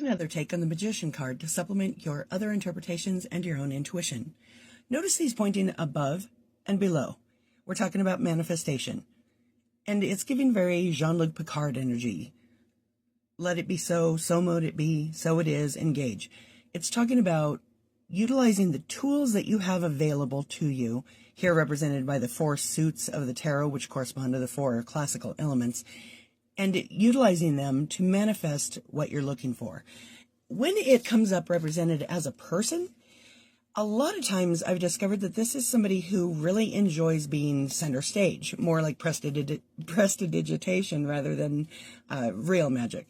Another take on the Magician card to supplement your other interpretations and your own intuition. Notice these pointing above and below. We're talking about manifestation. And it's giving very Jean-Luc Picard energy. Let it be so, so mote it be, so it is, engage. It's talking about utilizing the tools that you have available to you, here represented by the 4 suits of the tarot, which correspond to the 4 classical elements, and utilizing them to manifest what you're looking for. When it comes up represented as a person, a lot of times I've discovered that this is somebody who really enjoys being center stage, more like prestidigitation rather than real magic.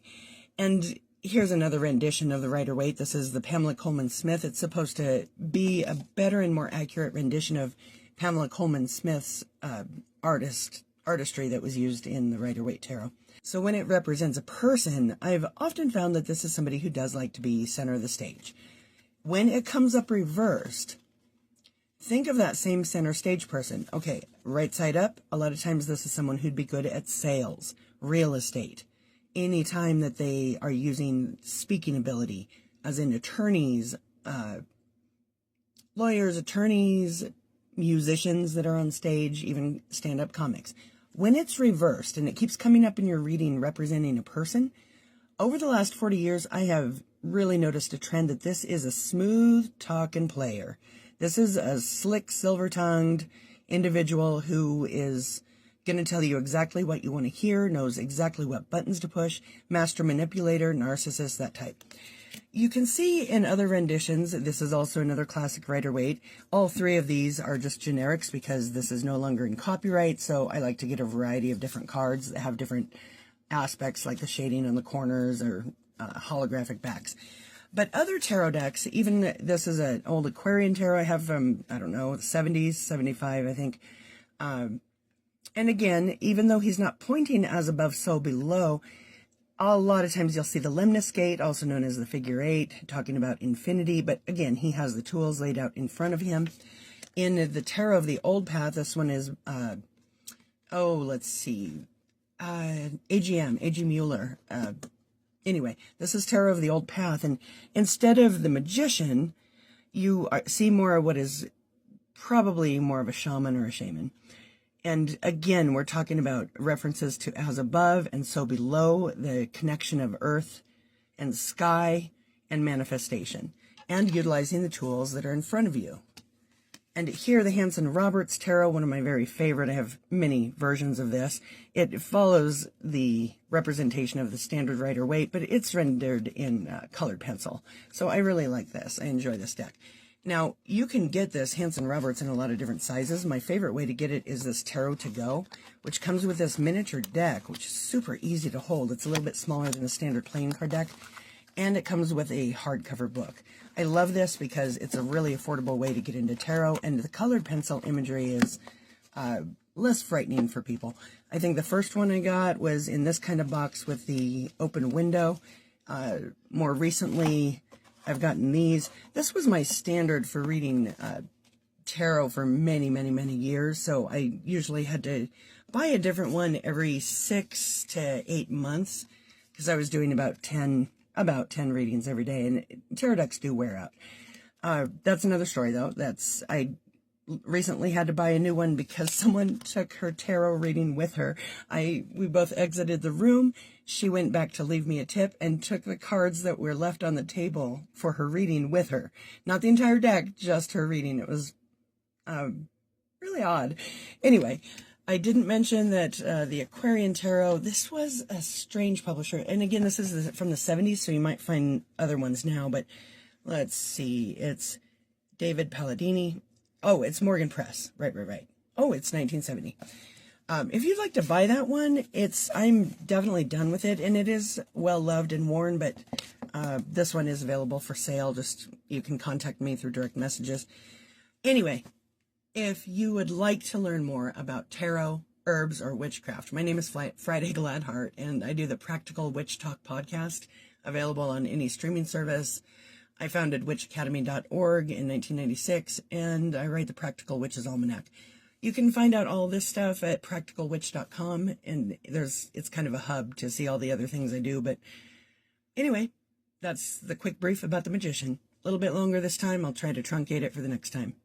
And here's another rendition of the Rider-Waite. This is the Pamela Coleman Smith. It's supposed to be a better and more accurate rendition of Pamela Coleman Smith's artistry that was used in the Rider-Waite Tarot. So when it represents a person, I've often found that this is somebody who does like to be center of the stage. When it comes up reversed, think of that same center stage person. Okay, right side up, a lot of times this is someone who'd be good at sales, real estate, any time that they are using speaking ability, as in attorneys, lawyers, attorneys, musicians that are on stage, even stand-up comics. When it's reversed and it keeps coming up in your reading representing a person, over the last 40 years, I have really noticed a trend that this is a smooth talking player. This is a slick, silver-tongued individual who is going to tell you exactly what you want to hear, knows exactly what buttons to push, master manipulator, narcissist, that type. You can see in other renditions, this is also another classic Rider-Waite. All 3 of these are just generics because this is no longer in copyright, so I like to get a variety of different cards that have different aspects like the shading on the corners or holographic backs. But other tarot decks, even this is an old Aquarian tarot I have from, I don't know, the 70s, 75, I think. And again, even though he's not pointing as above, so below, a lot of times you'll see the lemniscate, also known as the figure 8, talking about infinity. But again, he has the tools laid out in front of him. In the Tarot of the Old Path, this one is, let's see, A.G. Mueller. Anyway, this is Tarot of the Old Path. And instead of the magician, you see more of what is probably more of a shaman or a shaman. And again, we're talking about references to as above and so below, the connection of earth and sky and manifestation, and utilizing the tools that are in front of you. And here, the Hanson Roberts Tarot, one of my very favorite. I have many versions of this. It follows the representation of the standard Rider-Waite, but it's rendered in colored pencil. So I really like this. I enjoy this deck. Now, you can get this Hanson Roberts in a lot of different sizes. My favorite way to get it is this Tarot to Go, which comes with this miniature deck, which is super easy to hold. It's a little bit smaller than a standard playing card deck, and it comes with a hardcover book. I love this because it's a really affordable way to get into tarot, and the colored pencil imagery is less frightening for people. I think the first one I got was in this kind of box with the open window. More recently, I've gotten these. This was my standard for reading tarot for many, many, many years. So I usually had to buy a different one every 6 to 8 months because I was doing about 10 readings every day. And tarot decks do wear out. That's another story, though. I recently had to buy a new one because someone took her tarot reading with her. We both exited the room. She went back to leave me a tip and took the cards that were left on the table for her reading with her. Not the entire deck, just her reading. It was really odd. Anyway, I didn't mention that the Aquarian Tarot, this was a strange publisher. And again, this is from the 70s, so you might find other ones now. But let's see. It's David Palladini. Oh, it's Morgan Press. Right. Oh, it's 1970. If you'd like to buy that one, I'm definitely done with it, and it is well loved and worn, but this one is available for sale. Just, you can contact me through direct messages. Anyway, if you would like to learn more about tarot, herbs, or witchcraft, my name is Friday Gladheart, and I do the Practical Witch Talk podcast, available on any streaming service. I founded witchacademy.org in 1996, and I write the Practical Witches Almanac. You can find out all this stuff at practicalwitch.com, and it's kind of a hub to see all the other things I do. But anyway, That's the quick brief about the magician. A little bit longer this time. I'll try to truncate it for the next time.